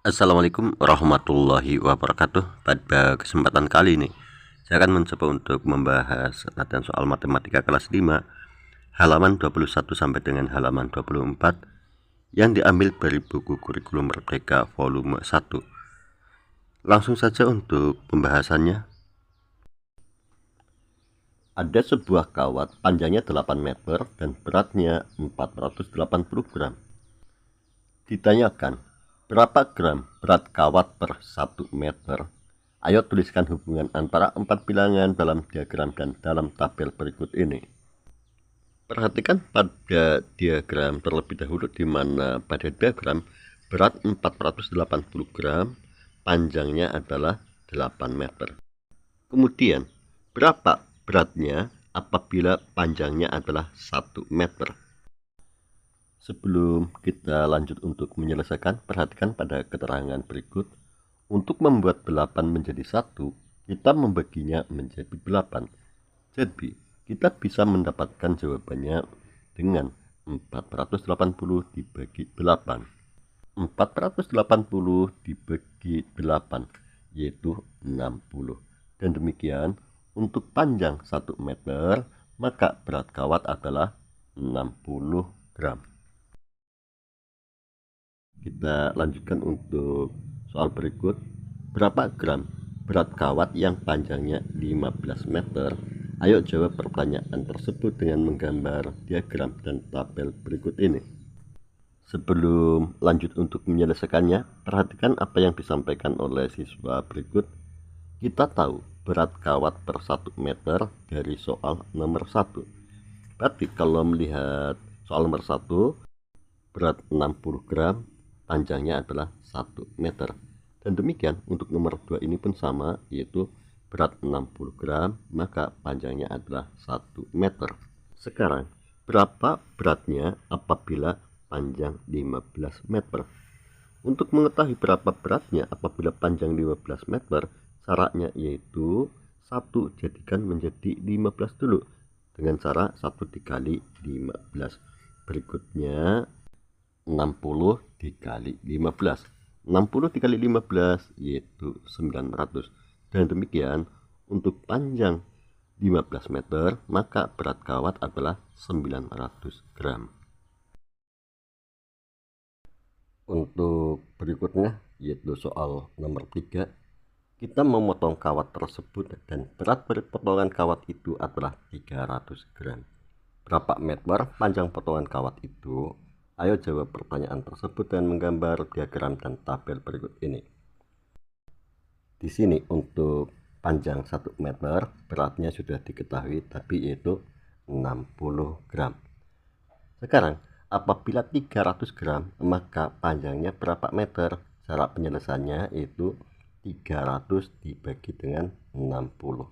Assalamualaikum warahmatullahi wabarakatuh. Pada kesempatan kali ini saya akan mencoba untuk membahas latihan soal matematika kelas 5 halaman 21 sampai dengan halaman 24 yang diambil dari buku Kurikulum Merdeka volume 1. Langsung saja untuk pembahasannya. Ada sebuah kawat panjangnya 8 meter dan beratnya 480 gram. Ditanyakan, berapa gram berat kawat per 1 meter? Ayo tuliskan hubungan antara 4 bilangan dalam diagram dan dalam tabel berikut ini. Perhatikan pada diagram terlebih dahulu, di mana pada diagram berat 480 gram, panjangnya adalah 8 meter. Kemudian, berapa beratnya apabila panjangnya adalah 1 meter? Sebelum kita lanjut untuk menyelesaikan, perhatikan pada keterangan berikut. Untuk membuat 8 menjadi 1, kita membaginya menjadi 8. Jadi, kita bisa mendapatkan jawabannya dengan 480 dibagi 8. 480 dibagi 8, yaitu 60. Dan demikian, untuk panjang 1 meter, maka berat kawat adalah 60 gram. Kita lanjutkan untuk soal berikut. Berapa gram berat kawat yang panjangnya 15 meter? Ayo jawab pertanyaan tersebut dengan menggambar diagram dan tabel berikut ini. Sebelum lanjut untuk menyelesaikannya, perhatikan apa yang disampaikan oleh siswa berikut. Kita tahu berat kawat per 1 meter dari soal nomor 1. Berarti kalau melihat soal nomor 1, berat 60 gram, panjangnya adalah 1 meter. Dan demikian untuk nomor 2 ini pun sama, yaitu berat 60 gram, maka panjangnya adalah 1 meter. Sekarang, berapa beratnya apabila panjang 15 meter? Untuk mengetahui berapa beratnya apabila panjang 15 meter, caranya yaitu 1 jadikan menjadi 15 dulu, dengan cara 1 dikali 15. Berikutnya 60 dikali 15. 60 dikali 15 yaitu 900. Dan demikian untuk panjang 15 meter, maka berat kawat adalah 900 gram. Untuk berikutnya yaitu soal nomor 3. Kita memotong kawat tersebut dan berat dari potongan kawat itu adalah 300 gram. Berapa meter panjang potongan kawat itu? Ayo jawab pertanyaan tersebut dengan menggambar diagram dan tabel berikut ini. Di sini untuk panjang 1 meter, beratnya sudah diketahui, tapi yaitu 60 gram. Sekarang, apabila 300 gram, maka panjangnya berapa meter? Cara penyelesaiannya yaitu 300 dibagi dengan 60.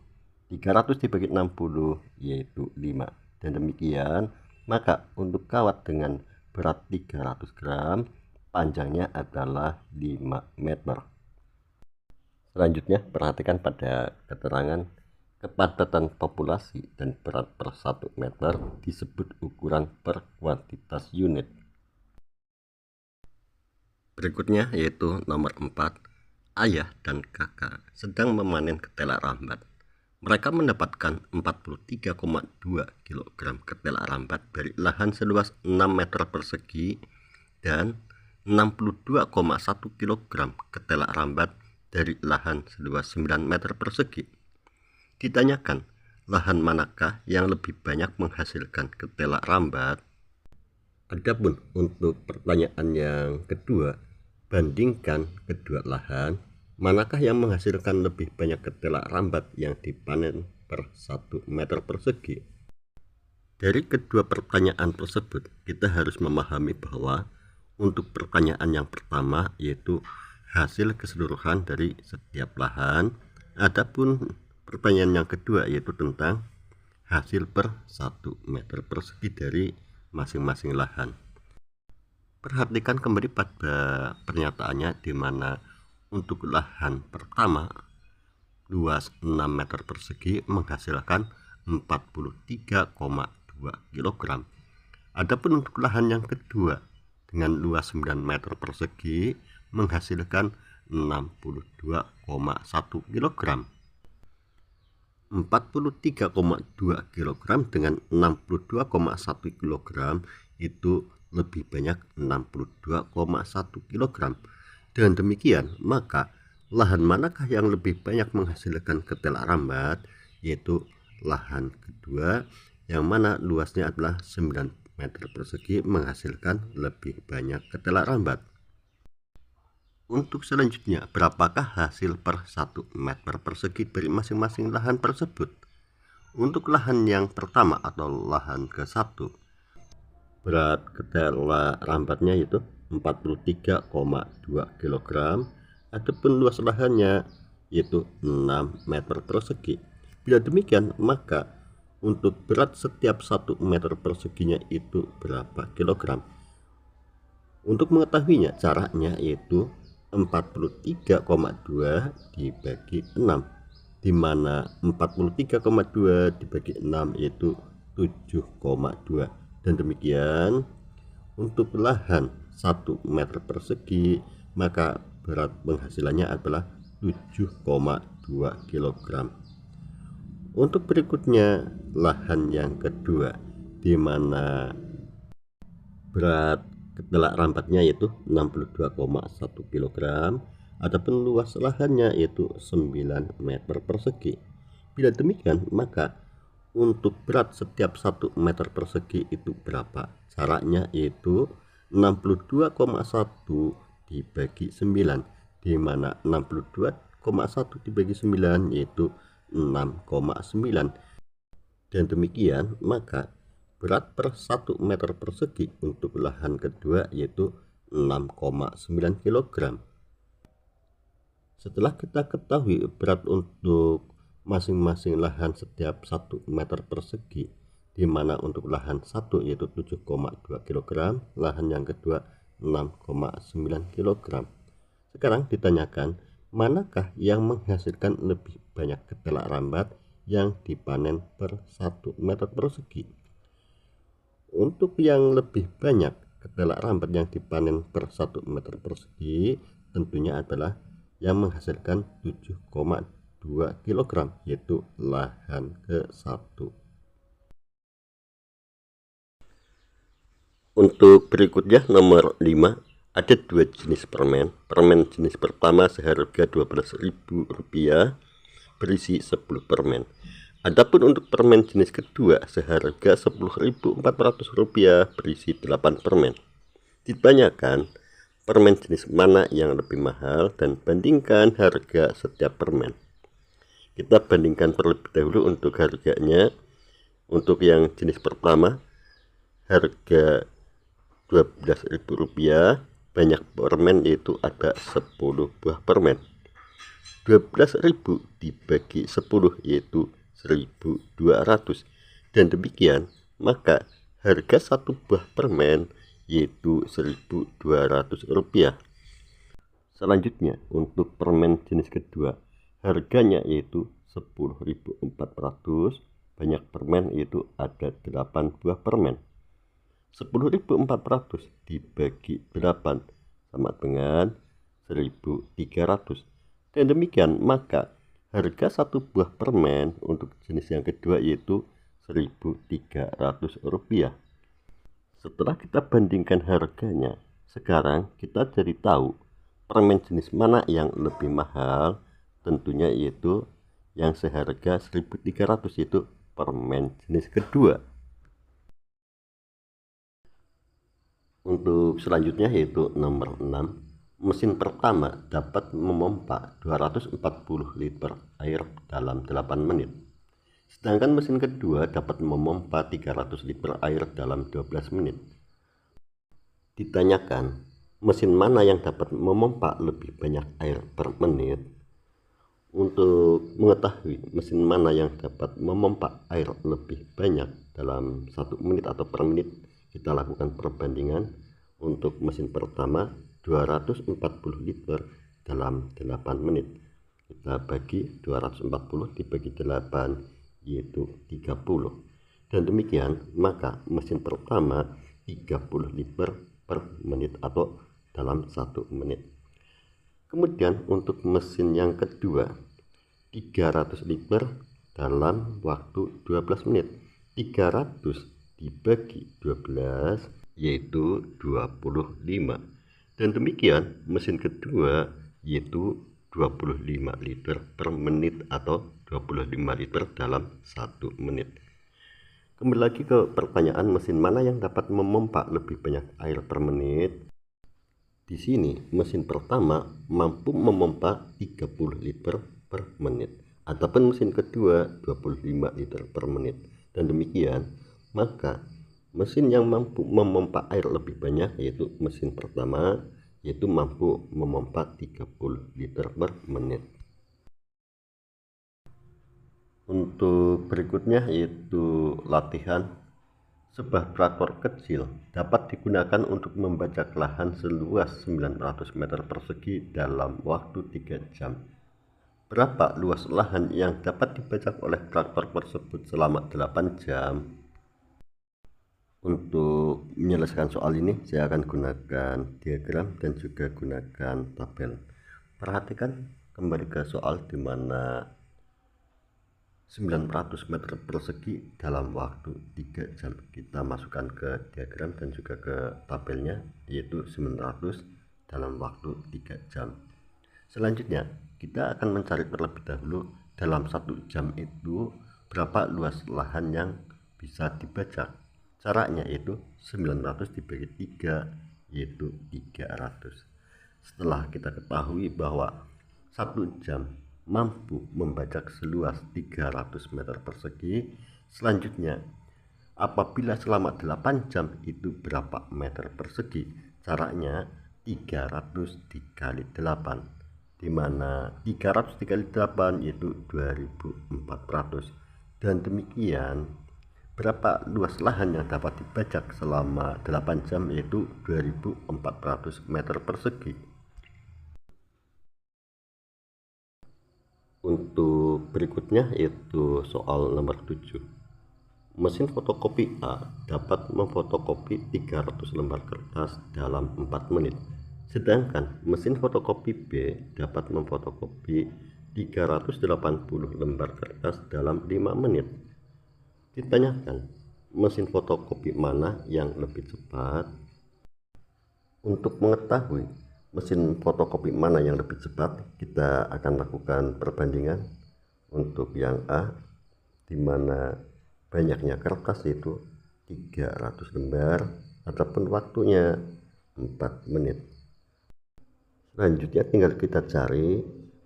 300 dibagi 60 yaitu 5. Dan demikian, maka untuk kawat dengan berat 300 gram, panjangnya adalah 5 meter. Selanjutnya, perhatikan pada keterangan kepadatan populasi dan berat per 1 meter disebut ukuran per kuantitas unit. Berikutnya yaitu nomor 4. Ayah dan kakak sedang memanen ketela rambat. Mereka mendapatkan 43,2 kg ketela rambat dari lahan seluas 6 meter persegi dan 62,1 kg ketela rambat dari lahan seluas 9 meter persegi. Ditanyakan, lahan manakah yang lebih banyak menghasilkan ketela rambat? Adapun untuk pertanyaan yang kedua, bandingkan kedua lahan, manakah yang menghasilkan lebih banyak ketela rambat yang dipanen per 1 meter persegi? Dari kedua pertanyaan tersebut, kita harus memahami bahwa untuk pertanyaan yang pertama yaitu hasil keseluruhan dari setiap lahan. Adapun pertanyaan yang kedua yaitu tentang hasil per 1 meter persegi dari masing-masing lahan. Perhatikan kembali pada pernyataannya, di mana untuk lahan pertama luas 6 meter persegi menghasilkan 43,2 kg. Adapun untuk lahan yang kedua dengan luas 9 meter persegi menghasilkan 62,1 kg. 43,2 kg dengan 62,1 kg itu lebih banyak 62,1 kg. Dengan demikian, maka lahan manakah yang lebih banyak menghasilkan ketela rambat? Yaitu lahan kedua, yang mana luasnya adalah 9 meter persegi menghasilkan lebih banyak ketela rambat. Untuk selanjutnya, berapakah hasil per 1 meter persegi dari masing-masing lahan tersebut? Untuk lahan yang pertama atau lahan ke-1, berat ketela rambatnya yaitu 43,2 kg, adapun luas lahannya yaitu 6 meter persegi. Bila demikian, maka untuk berat setiap 1 meter perseginya itu berapa kilogram? Untuk mengetahuinya, caranya yaitu 43,2 dibagi 6, di mana 43,2 dibagi 6 yaitu 7,2. Dan demikian untuk lahan 1 meter persegi, maka berat penghasilannya adalah 7,2 kg. Untuk berikutnya lahan yang kedua, di mana berat ketela rambatnya yaitu 62,1 kg, adapun luas lahannya yaitu 9 meter persegi. Bila demikian, maka untuk berat setiap 1 meter persegi itu berapa? Caranya yaitu 62,1 dibagi 9, di mana 62,1 dibagi 9 yaitu 6,9. Dan demikian, maka berat per 1 meter persegi untuk lahan kedua yaitu 6,9 kg. Setelah kita ketahui berat untuk masing-masing lahan setiap 1 meter persegi, di mana untuk lahan 1 yaitu 7,2 kg, lahan yang kedua 6,9 kg. Sekarang ditanyakan, manakah yang menghasilkan lebih banyak ketela rambat yang dipanen per 1 meter persegi? Untuk yang lebih banyak ketela rambat yang dipanen per 1 meter persegi tentunya adalah yang menghasilkan 7,2 kg, yaitu lahan ke-1. Untuk berikutnya nomor 5, ada 2 jenis permen. Permen jenis pertama seharga Rp12.000 berisi 10 permen. Adapun untuk permen jenis kedua seharga Rp10.400 berisi 8 permen. Ditanyakan permen jenis mana yang lebih mahal dan bandingkan harga setiap permen. Kita bandingkan terlebih dahulu untuk harganya. Untuk yang jenis pertama harga Rp12.000, banyak permen yaitu ada 10 buah permen. 12.000 dibagi 10 yaitu 1.200, dan demikian maka harga satu buah permen yaitu Rp1.200. Selanjutnya untuk permen jenis kedua, harganya yaitu Rp10.400, banyak permen yaitu ada 8 buah permen. 10.400 dibagi 8 sama dengan 1.300, dan demikian maka harga satu buah permen untuk jenis yang kedua yaitu Rp1.300. Setelah kita bandingkan harganya, sekarang kita jadi tahu permen jenis mana yang lebih mahal. Tentunya yaitu yang seharga Rp1.300, yaitu permen jenis kedua. Untuk selanjutnya yaitu nomor 6, mesin pertama dapat memompa 240 liter air dalam 8 menit. Sedangkan mesin kedua dapat memompa 300 liter air dalam 12 menit. Ditanyakan, mesin mana yang dapat memompa lebih banyak air per menit? Untuk mengetahui mesin mana yang dapat memompa air lebih banyak dalam 1 menit atau per menit, kita lakukan perbandingan. Untuk mesin pertama 240 liter dalam 8 menit, kita bagi 240 dibagi 8 yaitu 30, dan demikian maka mesin pertama 30 liter per menit atau dalam 1 menit. Kemudian untuk mesin yang kedua 300 liter dalam waktu 12 menit. 300 dibagi 12 yaitu 25. Dan demikian mesin kedua yaitu 25 liter per menit atau 25 liter dalam 1 menit. Kembali lagi ke pertanyaan mesin mana yang dapat memompa lebih banyak air per menit. Di sini mesin pertama mampu memompa 30 liter per menit, ataupun mesin kedua 25 liter per menit. Dan demikian, maka mesin yang mampu memompa air lebih banyak yaitu mesin pertama, yaitu mampu memompa 30 liter per menit. Untuk berikutnya yaitu latihan. Sebuah traktor kecil dapat digunakan untuk membajak lahan seluas 900 meter persegi dalam waktu 3 jam. Berapa luas lahan yang dapat dibajak oleh traktor tersebut selama 8 jam? Untuk menyelesaikan soal ini, saya akan gunakan diagram dan juga gunakan tabel. Perhatikan kembali ke soal di mana 900 meter persegi dalam waktu 3 jam. Kita masukkan ke diagram dan juga ke tabelnya, yaitu 900 dalam waktu 3 jam. Selanjutnya kita akan mencari terlebih dahulu dalam 1 jam itu berapa luas lahan yang bisa dibajak. Caranya yaitu 900 dibagi 3 yaitu 300. Setelah kita ketahui bahwa 1 jam mampu membajak seluas 300 meter persegi, selanjutnya apabila selama 8 jam itu berapa meter persegi? Caranya 300 dikali 8, di mana 300 dikali 8 yaitu 2400. Dan demikian berapa luas lahan yang dapat dibajak selama 8 jam yaitu 2400 meter persegi. Untuk berikutnya yaitu soal nomor 7. Mesin fotokopi A dapat memfotokopi 300 lembar kertas dalam 4 menit. Sedangkan mesin fotokopi B dapat memfotokopi 380 lembar kertas dalam 5 menit. Ditanyakan, mesin fotokopi mana yang lebih cepat? Untuk mengetahui mesin fotokopi mana yang lebih cepat, kita akan lakukan perbandingan. Untuk yang A, di mana banyaknya kertas itu 300 lembar ataupun waktunya 4 menit. Selanjutnya tinggal kita cari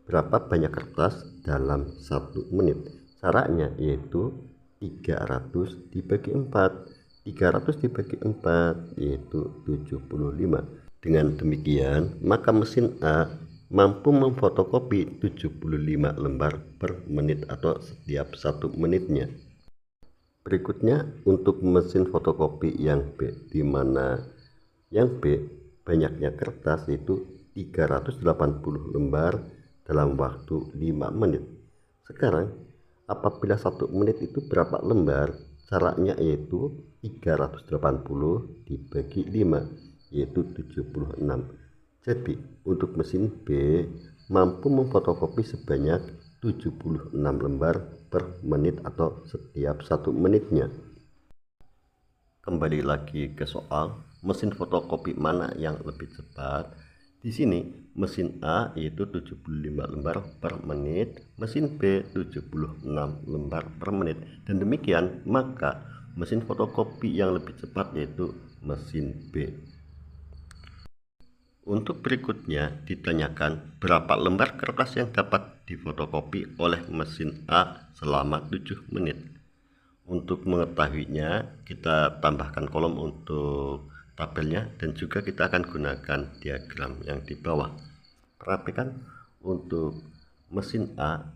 berapa banyak kertas dalam 1 menit. Caranya yaitu 300 dibagi 4. 300 dibagi 4 yaitu 75. Dengan demikian, maka mesin A mampu memfotokopi 75 lembar per menit atau setiap 1 menitnya. Berikutnya untuk mesin fotokopi yang B, di mana yang B banyaknya kertas itu 380 lembar dalam waktu 5 menit. Sekarang apabila 1 menit itu berapa lembar? Caranya yaitu 380 dibagi 5 yaitu 76. Jadi untuk mesin B mampu memfotokopi sebanyak 76 lembar per menit atau setiap 1 menitnya. Kembali lagi ke soal, mesin fotokopi mana yang lebih cepat? Di sini mesin A yaitu 75 lembar per menit, mesin B 76 lembar per menit. Dan demikian maka mesin fotokopi yang lebih cepat yaitu mesin B. Untuk berikutnya ditanyakan berapa lembar kertas yang dapat difotokopi oleh mesin A selama 7 menit. Untuk mengetahuinya kita tambahkan kolom untuk tabelnya dan juga kita akan gunakan diagram yang di bawah. Perhatikan untuk mesin A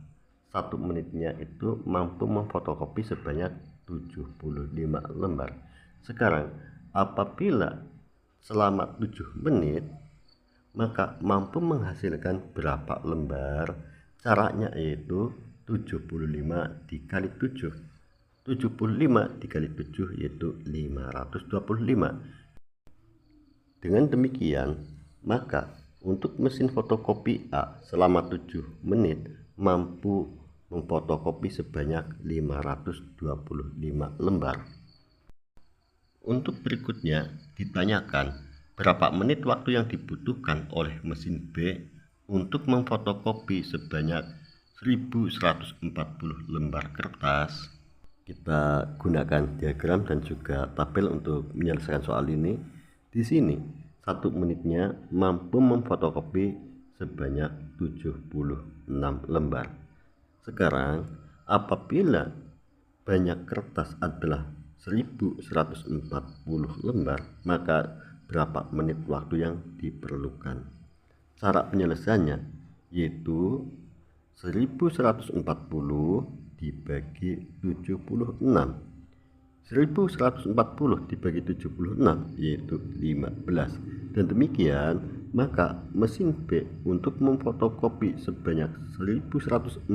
1 menitnya itu mampu memfotokopi sebanyak 75 lembar. Sekarang apabila selama 7 menit maka mampu menghasilkan berapa lembar? Caranya yaitu 75 dikali 7. 75 dikali 7 yaitu 525. Dengan demikian, maka untuk mesin fotokopi A selama 7 menit mampu memfotokopi sebanyak 525 lembar. Untuk berikutnya ditanyakan berapa menit waktu yang dibutuhkan oleh mesin B untuk memfotokopi sebanyak 1140 lembar kertas. Kita gunakan diagram dan juga tabel untuk menyelesaikan soal ini. Di sini 1 menitnya mampu memfotokopi sebanyak 76 lembar. Sekarang apabila banyak kertas adalah 1140 lembar, maka berapa menit waktu yang diperlukan? Cara penyelesaiannya yaitu 1140 dibagi 76. 1140 dibagi 76 yaitu 15. Dan demikian maka mesin B untuk memfotokopi sebanyak 1140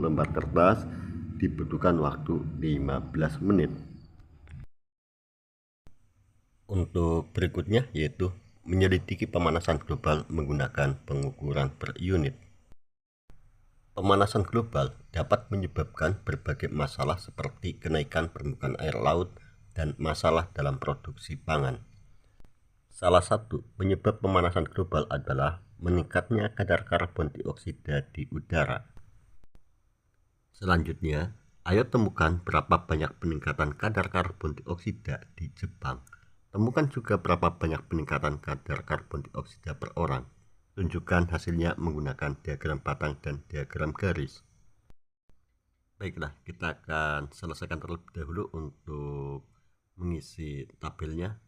lembar kertas dibutuhkan waktu 15 menit. Untuk berikutnya yaitu menyelidiki pemanasan global menggunakan pengukuran per unit. Pemanasan global dapat menyebabkan berbagai masalah seperti kenaikan permukaan air laut dan masalah dalam produksi pangan. Salah satu penyebab pemanasan global adalah meningkatnya kadar karbon dioksida di udara. Selanjutnya, ayo temukan berapa banyak peningkatan kadar karbon dioksida di Jepang. Temukan juga berapa banyak peningkatan kadar karbon dioksida per orang. Tunjukkan hasilnya menggunakan diagram batang dan diagram garis. Baiklah, kita akan selesaikan terlebih dahulu untuk mengisi tabelnya.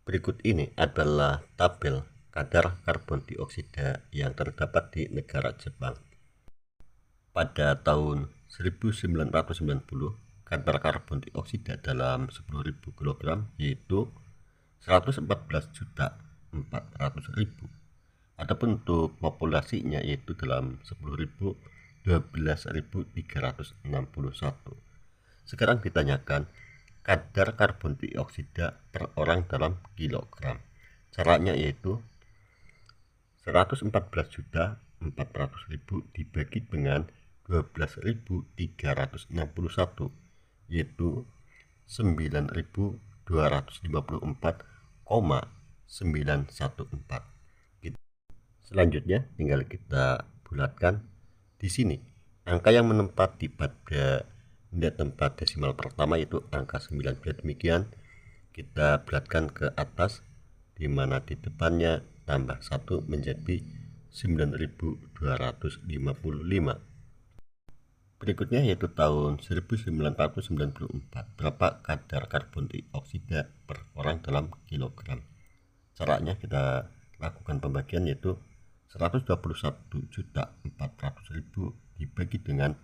Berikut ini adalah tabel kadar karbon dioksida yang terdapat di negara Jepang. Pada tahun 1990, kadar karbon dioksida dalam 10.000 kg yaitu 114.400.000. Adapun untuk populasinya yaitu dalam 10.000 12.361. Sekarang ditanyakan kadar karbon dioksida per orang dalam kilogram. Caranya yaitu 114.400.000 dibagi dengan 12.361 yaitu 9.254,914. Selanjutnya tinggal kita bulatkan. Di sini angka yang menempati pada nilai tempat desimal pertama yaitu angka 9. Demikian kita bulatkan ke atas, di mana di depannya tambah 1 menjadi 9.255. Berikutnya yaitu tahun 1994. Berapa kadar karbon dioksida per orang dalam kilogram? Caranya kita lakukan pembagian yaitu 121.400.000 dibagi dengan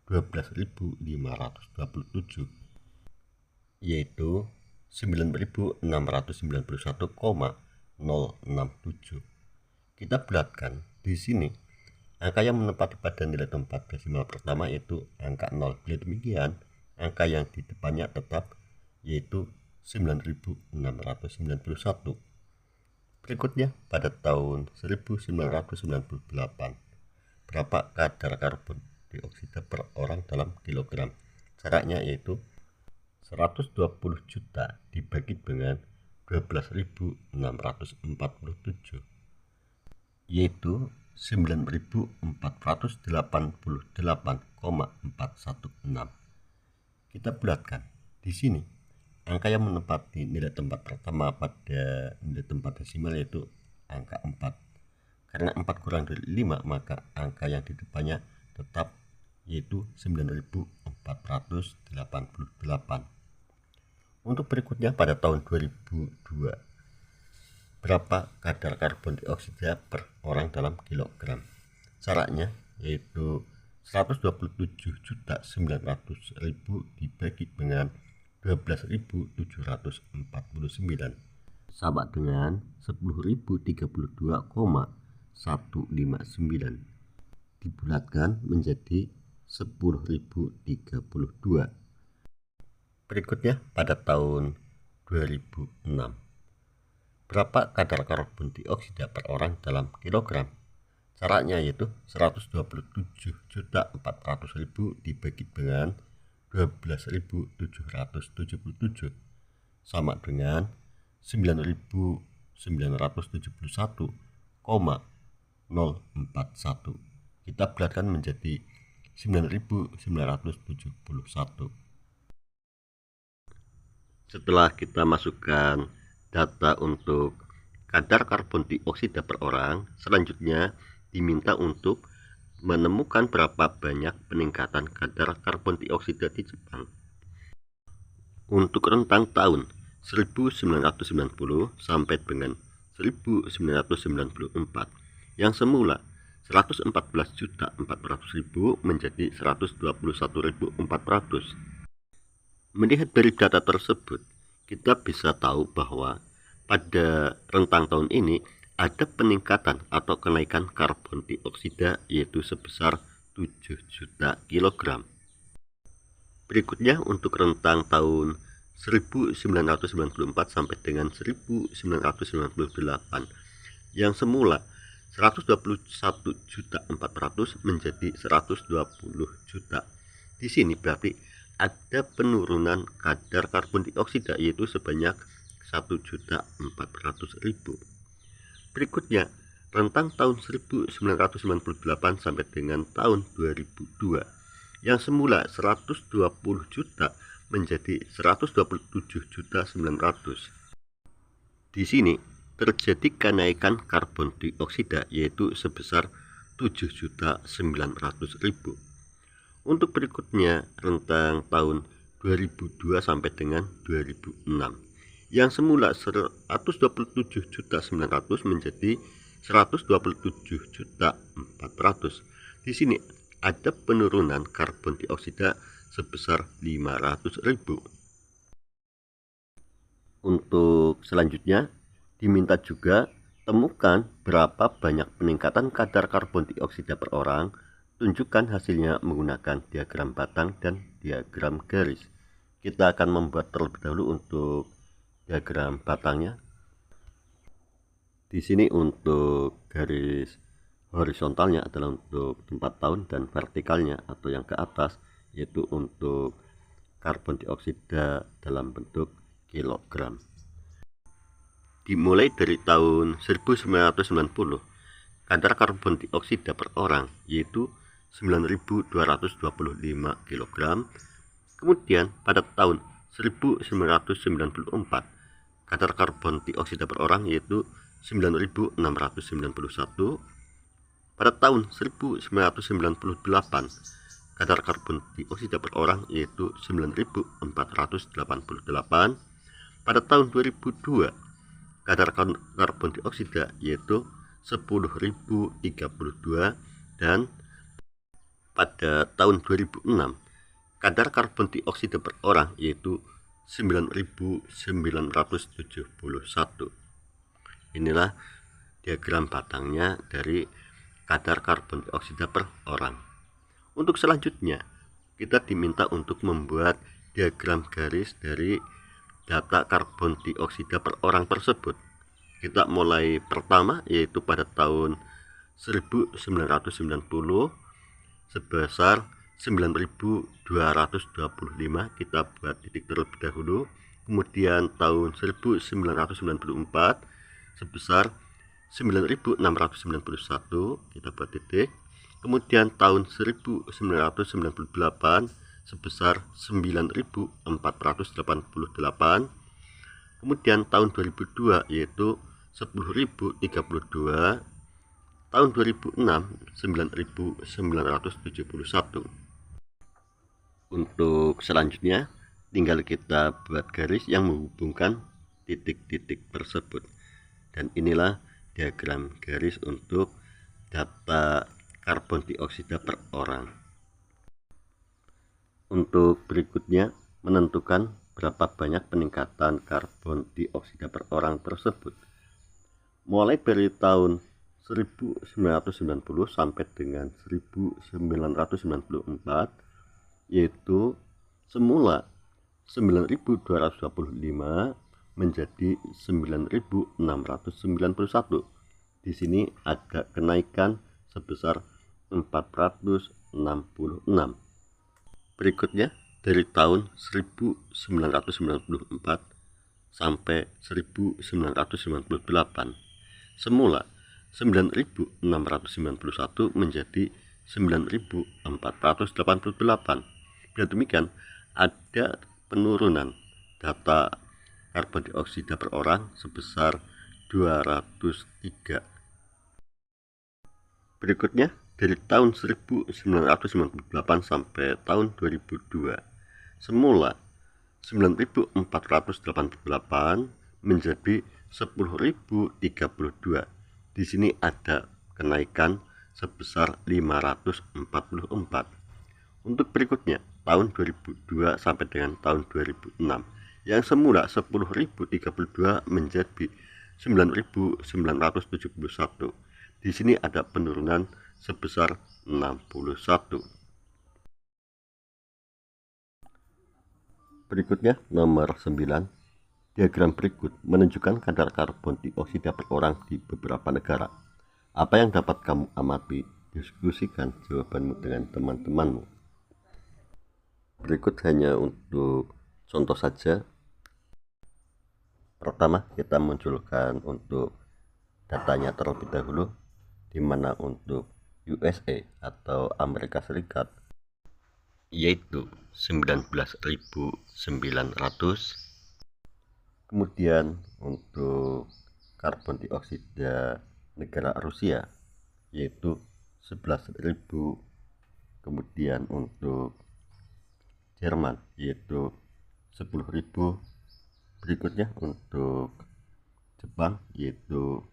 12.527 yaitu 9.691,067. Kita bulatkan. Di sini angka yang menempati pada nilai tempat desimal pertama yaitu angka 0. Bila demikian, angka yang di depannya tetap yaitu 9.691. Berikutnya pada tahun 1998, berapa kadar karbon dioksida per orang dalam kilogram? Caranya yaitu 120 juta dibagi dengan 12.647 yaitu 9.488,416. Kita bulatkan. Di sini angka yang menempati nilai tempat pertama pada nilai tempat desimal yaitu angka 4. Karena 4 kurang dari 5, maka angka yang di depannya tetap yaitu 9.488. Untuk berikutnya pada tahun 2002, berapa kadar karbon dioksida per orang dalam kilogram? Caranya yaitu 127.900.000 dibagi dengan 12.749 sama dengan 10.032,159 dibulatkan menjadi 10.032. Berikutnya pada tahun 2006, berapa kadar karbon dioksida per orang dalam kilogram. Caranya yaitu 127.400.000 dibagi dengan 12.777 sama dengan 9.971,041. Kita bulatkan menjadi 9.971. Setelah kita masukkan data untuk kadar karbon dioksida per orang, selanjutnya diminta untuk menemukan berapa banyak peningkatan kadar karbon dioksida di Jepang. Untuk rentang tahun 1990 sampai dengan 1994 yang semula 114.400.000 menjadi 121.400. Melihat dari data tersebut, kita bisa tahu bahwa pada rentang tahun ini ada peningkatan atau kenaikan karbon dioksida yaitu sebesar 7 juta kilogram. Berikutnya untuk rentang tahun 1994 sampai dengan 1998 yang semula 121.400 menjadi 120 juta. Di sini berarti ada penurunan kadar karbon dioksida yaitu sebanyak 1.400.000. Berikutnya rentang tahun 1998 sampai dengan tahun 2002 yang semula 120 juta menjadi 127.900. Di sini terjadi kenaikan karbon dioksida yaitu sebesar 7.900.000. Untuk berikutnya rentang tahun 2002 sampai dengan 2006 yang semula 127.900 menjadi 127.400. Di sini ada penurunan karbon dioksida sebesar 500.000. Untuk selanjutnya diminta juga temukan berapa banyak peningkatan kadar karbon dioksida per orang. Tunjukkan hasilnya menggunakan diagram batang dan diagram garis. Kita akan membuat terlebih dahulu untuk diagram batangnya. Di sini untuk garis horizontalnya adalah untuk tempat tahun dan vertikalnya atau yang ke atas yaitu untuk karbon dioksida dalam bentuk kilogram. Dimulai dari tahun 1990, kadar karbon dioksida per orang yaitu 9.225 kg. Kemudian pada tahun 1994 kadar karbon dioksida per orang yaitu 9.691. Pada tahun 1998 kadar karbon dioksida per orang yaitu 9.488. Pada tahun 2002 kadar karbon dioksida yaitu 10.032 dan pada tahun 2006 kadar karbon dioksida per orang yaitu 9.971. Inilah diagram batangnya dari kadar karbon dioksida per orang. Untuk selanjutnya kita diminta untuk membuat diagram garis dari data karbon dioksida per orang tersebut. Kita mulai pertama yaitu pada tahun 1990 sebesar 9.225. Kita buat titik terlebih dahulu. Kemudian tahun 1994 sebesar 9.691, kita buat titik. Kemudian tahun 1998 sebesar 9.488. Kemudian tahun 2002 yaitu 10.032. Tahun 2006 9.971. Untuk selanjutnya tinggal kita buat garis yang menghubungkan titik-titik tersebut. Dan inilah diagram garis untuk data karbon dioksida per orang. Untuk berikutnya menentukan berapa banyak peningkatan karbon dioksida per orang tersebut. Mulai dari tahun 1990 sampai dengan 1994 yaitu semula 9.225 menjadi 9.691. Di sini ada kenaikan sebesar 466. Berikutnya dari tahun 1994 sampai 1998. Semula 9.691 menjadi 9.488. Dengan demikian ada penurunan data karbon dioksida per orang sebesar 203. Berikutnya dari tahun 1998 sampai tahun 2002. Semula 9.488 menjadi 10.032. Di sini ada kenaikan sebesar 544. Untuk berikutnya tahun 2002 sampai dengan tahun 2006 yang semula 10.032 menjadi 9.971. Di sini ada penurunan sebesar 61. Berikutnya nomor 9. Diagram berikut menunjukkan kadar karbon dioksida per orang di beberapa negara. Apa yang dapat kamu amati? Diskusikan jawabanmu dengan teman-temanmu. Berikut hanya untuk contoh saja. Pertama, kita munculkan untuk datanya terlebih dahulu, di mana untuk USA atau Amerika Serikat yaitu 19.900. Kemudian untuk karbon dioksida negara Rusia yaitu 11.000. Kemudian untuk Jerman yaitu 10.000. Berikutnya untuk Jepang yaitu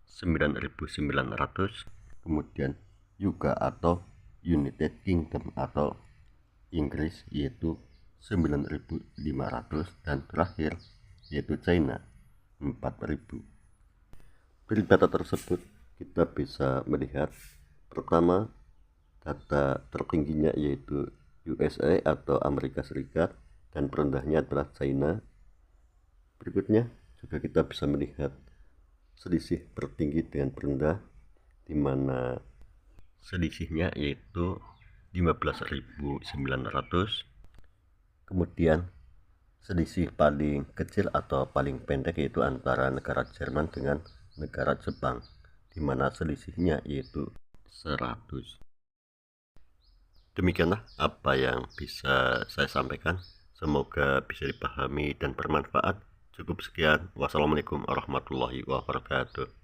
9.900. Kemudian juga atau United Kingdom atau Inggris yaitu 9.500, dan terakhir yaitu China 4.000. Dari data tersebut kita bisa melihat pertama data tertingginya yaitu USA atau Amerika Serikat dan terendahnya adalah China. Berikutnya juga kita bisa melihat selisih tertinggi dengan terendah, di mana selisihnya yaitu 15.900. Kemudian selisih paling kecil atau paling pendek yaitu antara negara Jerman dengan negara Jepang, di mana selisihnya yaitu 100. Demikianlah apa yang bisa saya sampaikan. Semoga bisa dipahami dan bermanfaat. Cukup sekian. Wassalamualaikum warahmatullahi wabarakatuh.